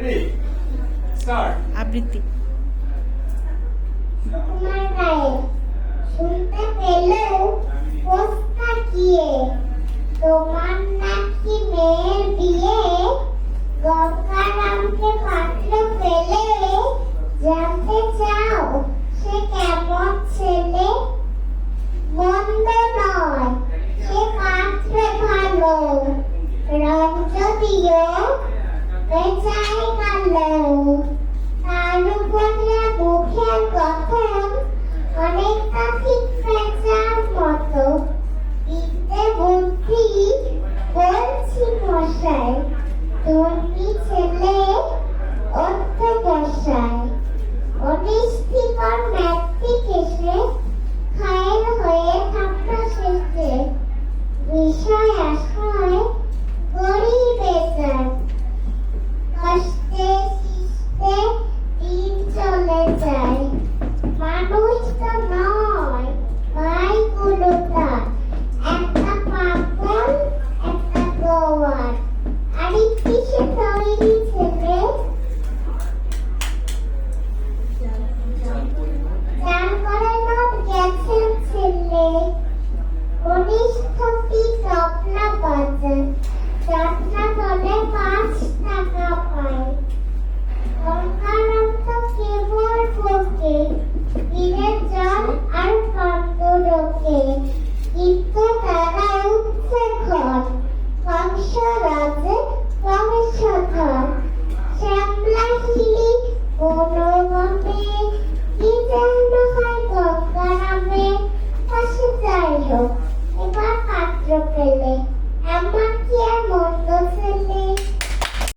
Ready start. আবৃত্তি। সুকুমার গায়ে শুনতে পেলেও পোষ থাকিয়ে, তোমার নাকি মেয়ের বিয়ে, গঙ্গারামকে পাত্র পেলে, জানতে চাও সে কেমন ছেলে? মন্দ নয় সে পাত্রে ভালো, রং যদিও বেচায় কালো।